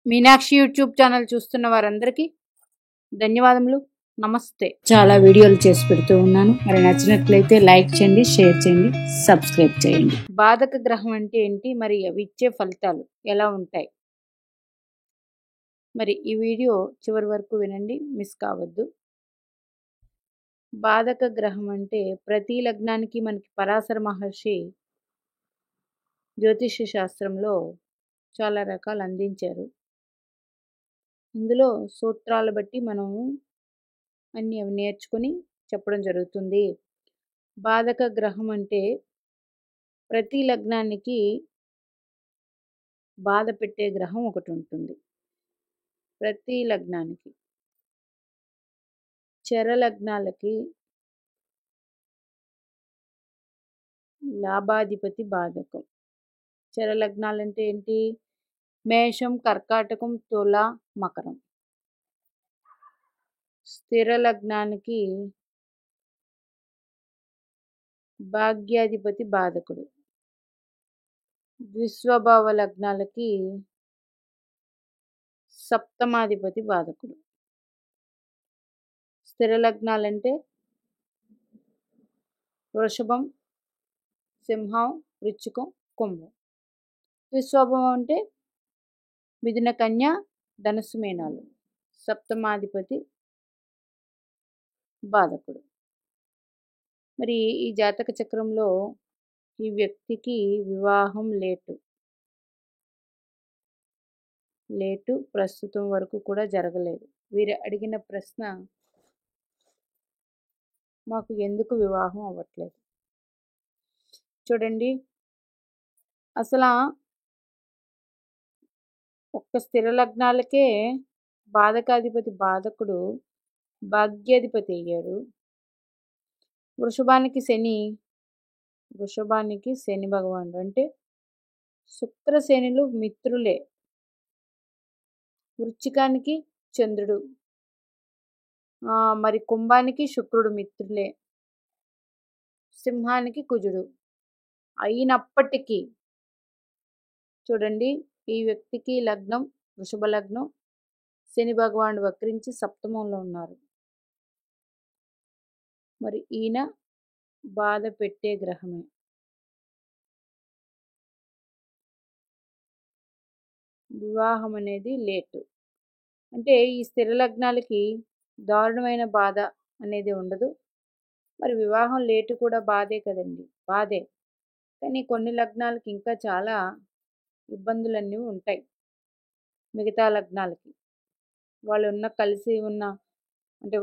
Meenakshi YouTube channel చూస్తున్న వారందరికీ ధన్యవాదములు. నమస్తే. చాలా వీడియోలు చేసి పెడుతూ ఉన్నాను. మరి నచ్చినట్లయితే లైక్ చేయండి, షేర్ చేయండి, సబ్స్క్రైబ్ చేయండి. బాధక గ్రహం అంటే ఏంటి, మరి అవి ఇచ్చే ఫలితాలు ఎలా ఉంటాయి? మరి ఈ వీడియో చివరి వరకు వినండి, మిస్ కావద్దు. బాధక గ్రహం అంటే ప్రతి లగ్నానికి మనకి పరాశర మహర్షి జ్యోతిష్య శాస్త్రంలో చాలా రకాలు అందించారు. ఇందులో సూత్రాల బట్టి మనము అవి నేర్చుకొని చెప్పడం జరుగుతుంది. బాధక గ్రహం అంటే ప్రతి లగ్నానికి బాధ పెట్టే గ్రహం ఒకటి ఉంటుంది. ప్రతి లగ్నానికి చర లగ్నాలకి లాభాధిపతి బాధకం. చర లగ్నాలంటే ఏంటి? మేషం, కర్కాటకం, తుల, మకరం. స్థిర లగ్నానికి భాగ్యాధిపతి బాధకుడు. ద్విస్వభావ లగ్నాలకి సప్తమాధిపతి బాధకుడు. స్థిర లగ్నాలంటే వృషభం, సింహం, వృశ్చికం, కుంభం. ద్విస్వభావం అంటే మిథున, కన్య, ధనుసు, మీనాలు. సప్తమాధిపతి బాధకుడు. మరి ఈ జాతక చక్రంలో ఈ వ్యక్తికి వివాహం లేటు ప్రస్తుతం వరకు కూడా జరగలేదు. వీరు అడిగిన ప్రశ్న, మాకు ఎందుకు వివాహం అవ్వట్లేదు? చూడండి, అసలు ఒక్క స్థిర లగ్నాలకే బాధకాధిపతి బాధకుడు భాగ్యాధిపతి అయ్యాడు. వృషభానికి శని భగవానుడు, అంటే శుక్ర శనులు మిత్రులే. వృశ్చికానికి చంద్రుడు, మరి కుంభానికి శుక్రుడు మిత్రులే. సింహానికి కుజుడు. అయినప్పటికీ చూడండి, ఈ వ్యక్తికి లగ్నం వృషభ లగ్నం, శని భగవానుడు వక్రించి సప్తమంలో ఉన్నారు. మరి ఈయన బాధ పెట్టే గ్రహమే. వివాహం అనేది లేటు. అంటే ఈ స్థిర లగ్నాలకి దారుణమైన బాధ అనేది ఉండదు. మరి వివాహం లేటు కూడా బాధే కదండి, బాధే. కానీ కొన్ని లగ్నాలకి ఇంకా చాలా ఇబ్బందులన్నీ ఉంటాయి. మిగతా లగ్నాలకి వాళ్ళు కలిసి ఉన్న అంటే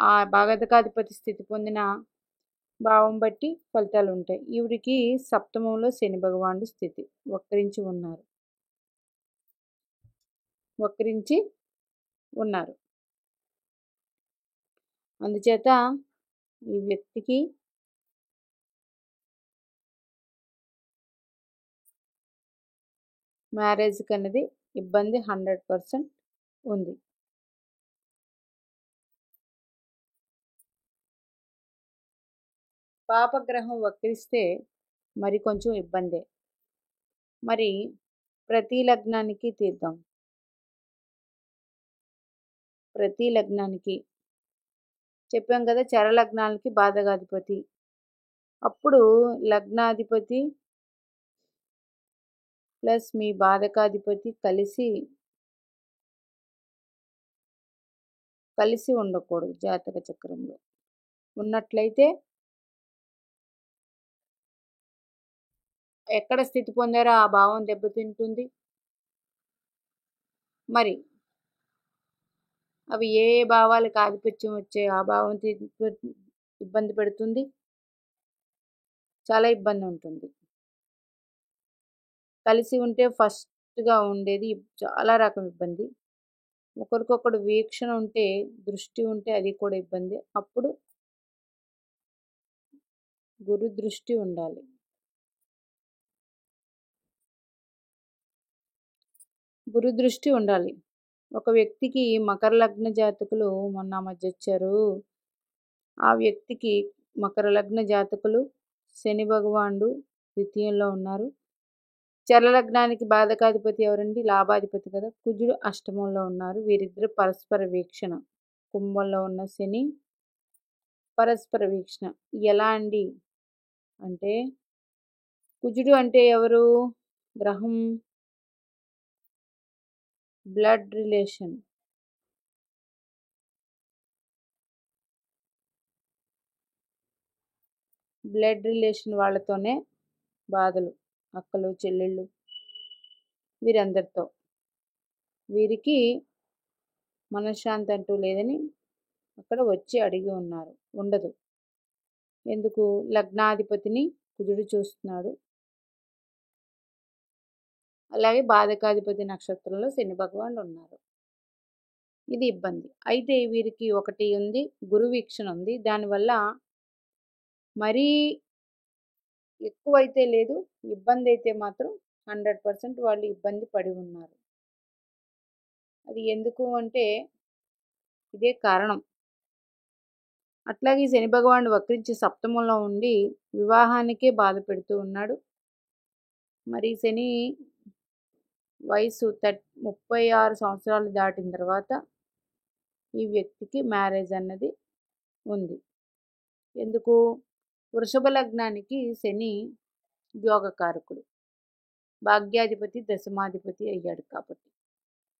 ఆ భాగధకాధిపతి స్థితి పొందిన భావం బట్టి ఫలితాలు ఉంటాయి. ఈవిడికి సప్తమంలో శని భగవానుడు స్థితి వక్రించి ఉన్నారు. అందుచేత ఈ వ్యక్తికి మ్యారేజ్కి అనేది ఇబ్బంది 100% ఉంది. పాపగ్రహం వక్రిస్తే మరి కొంచెం ఇబ్బందే. మరి ప్రతి లగ్నానికి తీద్దాం. ప్రతి లగ్నానికి చెప్పాం కదా, చర లగ్నాలకి బాధకాధిపతి. అప్పుడు లగ్నాధిపతి ప్లస్ మీ బాధకాధిపతి కలిసి ఉండకూడదు. జాతక చక్రంలో ఉన్నట్లయితే ఎక్కడ స్థితి పొందారో ఆ భావం దెబ్బతింటుంది. మరి అవి ఏ భావాలకు ఆధిపత్యం వచ్చే ఆ భావం ఇబ్బంది పెడుతుంది, చాలా ఇబ్బంది ఉంటుంది. కలిసి ఉంటే ఫస్ట్గా ఉండేది చాలా రకం ఇబ్బంది. ఒకరికొకడు వీక్షణ ఉంటే, దృష్టి ఉంటే అది కూడా ఇబ్బంది. అప్పుడు గురు దృష్టి ఉండాలి. గురు దృష్టి ఉండాలి. ఒక వ్యక్తికి మకర లగ్న జాతకులు మొన్న మధ్య వచ్చారు. ఆ వ్యక్తికి మకర లగ్న జాతకులు శని భగవానుడు ద్వితీయంలో ఉన్నారు. చర లగ్నానికి బాధకాధిపతి ఎవరండి? లాభాధిపతి కదా. కుజుడు అష్టమంలో ఉన్నారు. వీరిద్దరు పరస్పర వీక్షణ. కుంభంలో ఉన్న శని పరస్పర వీక్షణ. ఎలా అండి అంటే, కుజుడు అంటే ఎవరు? గ్రహం బ్లడ్ రిలేషన్. బ్లడ్ రిలేషన్ వాళ్ళతోనే బాధలు, అక్కలు చెల్లెళ్ళు వీరందరితో. వీరికి మనశ్శాంతి అంటూ లేదని అక్కడ వచ్చి అడిగి ఉన్నారు. ఉండదు. ఎందుకు? లగ్నాధిపతిని కుజుడు చూస్తున్నాడు. అలాగే బాధకాధిపతి నక్షత్రంలో శని భగవానుడు ఉన్నారు. ఇది ఇబ్బంది. అయితే వీరికి ఒకటి ఉంది, గురు వీక్షణ ఉంది. దానివల్ల మరీ ఎక్కువైతే లేదు, ఇబ్బంది అయితే మాత్రం 100% వాళ్ళు ఇబ్బంది పడి ఉన్నారు. అది ఎందుకు అంటే ఇదే కారణం. అట్లాగే శని భగవానుడు వక్రించి సప్తమంలో ఉండి వివాహానికే బాధ పెడుతూ ఉన్నాడు. మరి శని వయసు 36 సంవత్సరాలు దాటిన తర్వాత ఈ వ్యక్తికి మ్యారేజ్ అన్నది ఉంది. ఎందుకు? వృషభ లగ్నానికి శని యోగకారకుడు, భాగ్యాధిపతి, దశమాధిపతి అయ్యాడు కాబట్టి.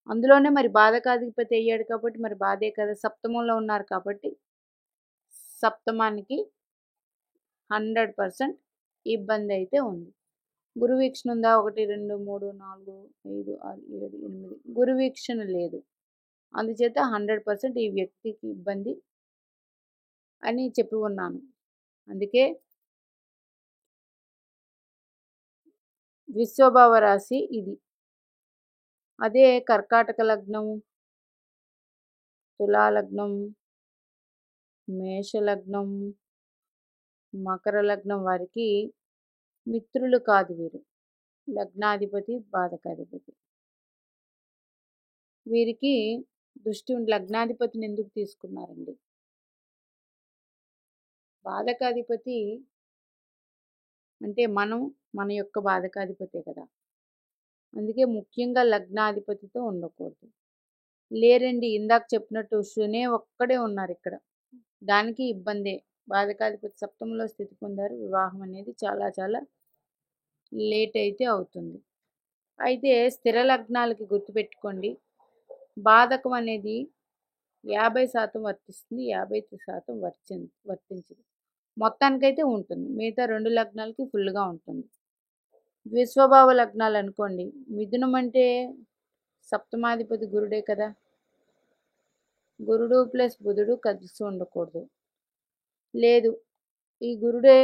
అందులోనే మరి బాధకాధిపతి అయ్యాడు కాబట్టి మరి బాధే కదా. సప్తమంలో ఉన్నారు కాబట్టి సప్తమానికి 100% ఇబ్బంది అయితే ఉంది. గురు వీక్షణ ఉందా? 1 2 3 4 5 6 7 8 గురు వీక్షణ లేదు. అందుచేత 100% ఈ వ్యక్తికి ఇబ్బంది అని చెప్పి ఉన్నాను. అందుకే విశ్వభావ రాశి ఇది. అదే కర్కాటక లగ్నం, తులా లగ్నం, మేష లగ్నం, మకర లగ్నం వారికి మిత్రులు కాదు వీరు. లగ్నాధిపతి, బాధకాధిపతి. వీరికి దృష్టి ఉండి లగ్నాధిపతిని ఎందుకు తీసుకున్నారండి? బాధకాధిపతి అంటే మన యొక్క బాధకాధిపతే కదా. అందుకే ముఖ్యంగా లగ్నాధిపతితో ఉండకూడదు. లేరండి, ఇందాక చెప్పినట్టు శనే ఒక్కడే ఉన్నారు ఇక్కడ. దానికి ఇబ్బందే. బాధకాధిపతి సప్తమంలో స్థితి పొందారు. వివాహం అనేది చాలా చాలా లేట్ అయితే అవుతుంది. అయితే స్థిర లగ్నాలకి గుర్తుపెట్టుకోండి, బాధకం అనేది 50% వర్తిస్తుంది, 50% వర్తించదు. మొత్తానికైతే ఉంటుంది. మిగతా 2 లగ్నాలకి ఫుల్గా ఉంటుంది. ద్విస్వభావ లగ్నాలు అనుకోండి, మిథునం అంటే సప్తమాధిపతి గురుడే కదా. గురుడు ప్లస్ బుధుడు కలిసి ఉండకూడదు. లేదు, ఈ గురుడే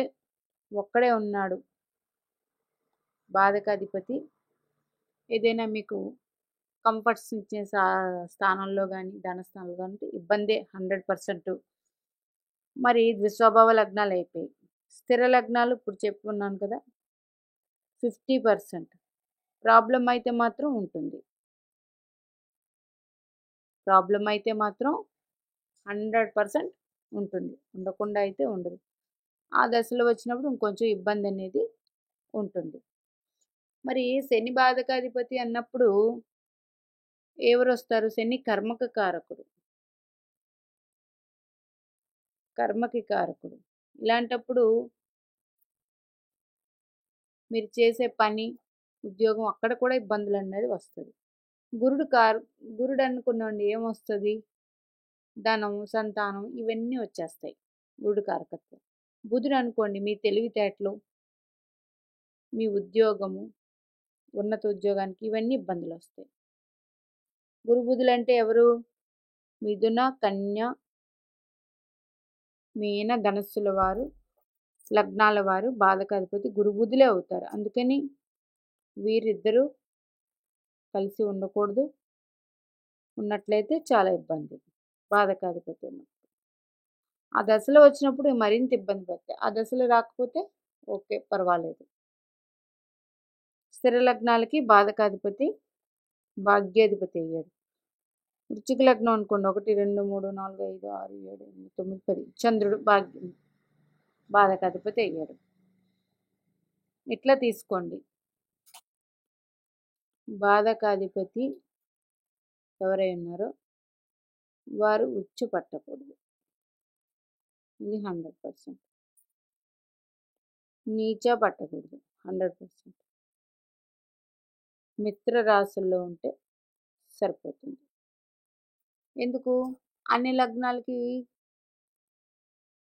ఒక్కడే ఉన్నాడు బాధకాధిపతి. ఏదైనా మీకు కంఫర్ట్స్ ఇచ్చే స్థానంలో కానీ ధనస్థానంలో కానీ ఇబ్బందే 100%. మరి ద్విస్వభావ లగ్నాలు అయిపోయి స్థిర లగ్నాలు ఇప్పుడు చెప్పుకున్నాను కదా 50%. ప్రాబ్లం అయితే మాత్రం ఉంటుంది. ప్రాబ్లం అయితే మాత్రం 100% ఉంటుంది. ఉండకుండా అయితే ఉండదు. ఆ దశలో వచ్చినప్పుడు ఇంకొంచెం ఇబ్బంది అనేది ఉంటుంది. మరి శని బాధకాధిపతి అన్నప్పుడు ఎవరు వస్తారు? శని కర్మక కారకుడు, కర్మకి కారకుడు. ఇలాంటప్పుడు మీరు చేసే పని, ఉద్యోగం అక్కడ కూడా ఇబ్బందులు అనేది వస్తుంది. గురుడు అనుకున్నాండి ఏమొస్తుంది? ధనం, సంతానం ఇవన్నీ వచ్చేస్తాయి గురుడు కారకత్వం. బుధుడు అనుకోండి మీ తెలివితేటలు, మీ ఉద్యోగము, ఉన్నత ఉద్యోగానికి ఇవన్నీ ఇబ్బందులు వస్తాయి. గురు బుధులు అంటే ఎవరు? మిథున, కన్య, మీన, ధనస్సుల వారు, లగ్నాల వారు బాధకాధిపతి గురు బుధులే అవుతారు. అందుకని వీరిద్దరూ కలిసి ఉండకూడదు. ఉన్నట్లయితే చాలా ఇబ్బంది బాధకాధిపతి ఉన్నప్పుడు. ఆ దశలో వచ్చినప్పుడు మరింత ఇబ్బంది పడతాయి. ఆ దశలో రాకపోతే ఓకే, పర్వాలేదు. స్థిర లగ్నాలకి బాధకాధిపతి భాగ్యాధిపతి అయ్యాడు. వృశ్చిక లగ్నం అనుకోండి, 1 2 3 4 5 6 7 8 9 10 చంద్రుడు బాధకాధిపతి అయ్యాడు. ఇట్లా తీసుకోండి. బాధకాధిపతి ఎవరై ఉన్నారో వారు ఉచ్చు పట్టకూడదు. ఇది 100%. నీచ పట్టకూడదు 100%. మిత్ర రాశుల్లో ఉంటే సరిపోతుంది. ఎందుకు? అన్ని లగ్నాలకి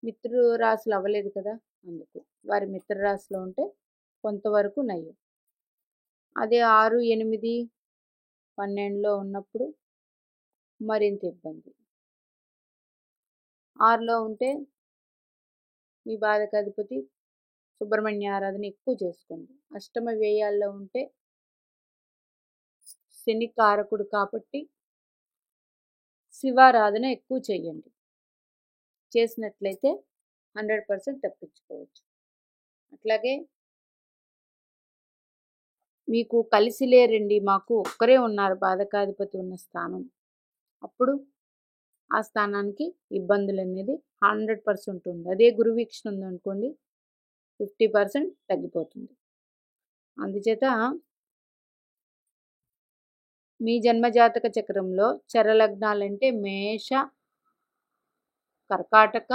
మిత్రు రాశులు అవ్వలేదు కదా, అందుకు. వారి మిత్ర రాశిలో ఉంటే కొంతవరకు నయ్యం. అదే 6, 8, 12లో ఉన్నప్పుడు మరింత ఇబ్బంది. 6లో ఉంటే మీ బాధకాధిపతి సుబ్రహ్మణ్య ఆరాధన ఎక్కువ చేసుకోండి. అష్టమ వ్యయాల్లో ఉంటే శని కారకుడు కాబట్టి శివారాధన ఎక్కువ చేయండి. చేసినట్లయితే 100% తప్పించుకోవచ్చు. అట్లాగే మీకు కలిసి లేరండి, మాకు ఒక్కరే ఉన్నారు బాధకాధిపతి ఉన్న స్థానం, అప్పుడు ఆ స్థానానికి ఇబ్బందులు అనేది 100% ఉంటుంది. అదే గురు వీక్షణ ఉందనుకోండి 50% తగ్గిపోతుంది. అందుచేత మీ జన్మజాతక చక్రంలో చరలగ్నాలంటే మేష, కర్కాటక,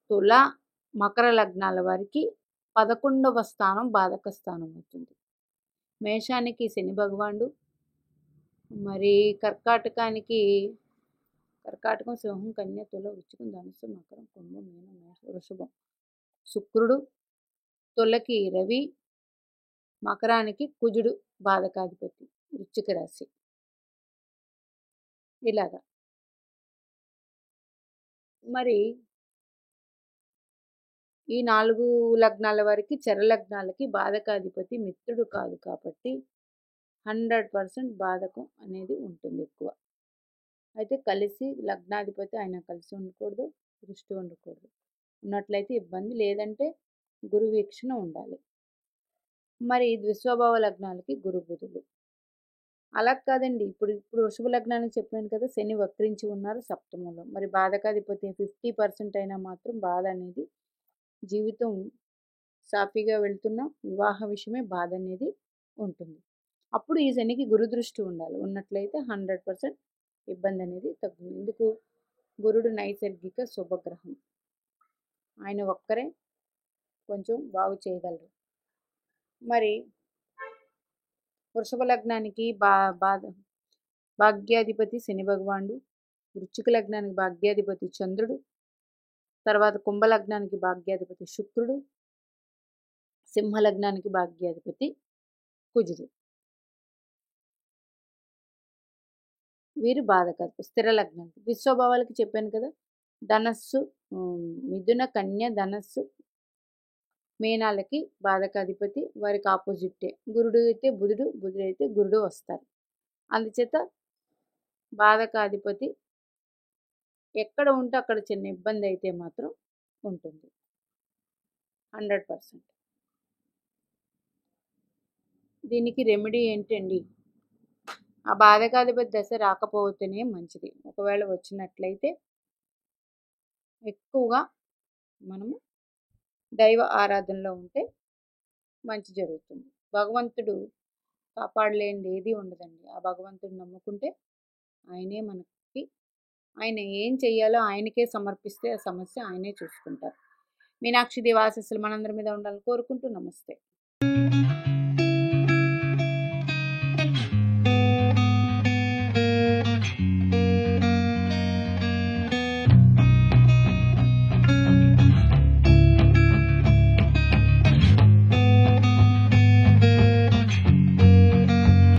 తుల, మకర లగ్నాల వారికి 11వ స్థానం బాధక స్థానం అవుతుంది. మేషానికి శని భగవానుడు, మరి కర్కాటకం, సింహం, కన్య, తుల, వృశ్చికం, ధనుస్సు, మకరం, కుంభం, మీనం, మేషం, వృషభం శుక్రుడు, తులకి రవి, మకరానికి కుజుడు బాధకాధిపతి, వృశ్చిక రాశి. ఇలాగా మరి ఈ 4 లగ్నాల వారికి చరలగ్నాలకి బాధకాధిపతి మిత్రుడు కాదు కాబట్టి 100% బాధకం అనేది ఉంటుంది ఎక్కువ. అయితే కలిసి లగ్నాధిపతి ఆయన కలిసి ఉండకూడదు, దృష్టి ఉండకూడదు. ఉన్నట్లయితే ఇబ్బంది, లేదంటే గురు వీక్షణ ఉండాలి. మరి ద్విస్వభావ లగ్నాలకి గురు బుధులు అలా కాదండి. ఇప్పుడు వృషభ లగ్నానికి చెప్పాను కదా, శని వక్రించి ఉన్నారు సప్తమంలో. మరి బాధకాధిపతి 50% అయినా మాత్రం బాధ అనేది జీవితం సాఫీగా వెళ్తున్న వివాహ విషయమే బాధ అనేది ఉంటుంది. అప్పుడు ఈ శనికి గురు దృష్టి ఉండాలి. ఉన్నట్లయితే 100% ఇబ్బంది అనేది తగ్గుతుంది. ఎందుకు? గురుడు నైసర్గిక శుభగ్రహం, ఆయన ఒక్కరే కొంచెం బాగు చేయగలరు. మరి వృషభ లగ్నానికి భాగ్యాధిపతి శని భగవానుడు, వృశ్చిక లగ్నానికి భాగ్యాధిపతి చంద్రుడు, తర్వాత కుంభలగ్నానికి భాగ్యాధిపతి శుక్రుడు, సింహ లగ్నానికి భాగ్యాధిపతి కుజుడు. వీరు బాధకాధిపతి. స్థిర లగ్నానికి విశ్వభావాలకి చెప్పాను కదా, ధనస్సు, మిథున, కన్య, ధనస్సు, మీనాలకి బాధకాధిపతి వారికి ఆపోజిట్టే. గురుడు అయితే బుధుడు, బుధుడు అయితే గురుడు వస్తారు. అందుచేత బాధకాధిపతి ఎక్కడ ఉంటే అక్కడ చిన్న ఇబ్బంది అయితే మాత్రం ఉంటుంది 100%. దీనికి రెమెడీ ఏంటండి? ఆ బాధకాధిపతి దశ రాకపోతేనే మంచిది. ఒకవేళ వచ్చినట్లయితే ఎక్కువగా మనము దైవ ఆరాధనలో ఉంటే మంచి జరుగుతుంది. భగవంతుడు కాపాడలేనిది ఏది ఉండదండి. ఆ భగవంతుడు నమ్ముకుంటే ఆయనే మనకి, ఆయన ఏం చెయ్యాలో ఆయనకే సమర్పిస్తే ఆ సమస్య ఆయనే చూసుకుంటారు. మీనాక్షి దేవి ఆశీస్సులు మనందరి మీద ఉండాలని కోరుకుంటూ నమస్తే.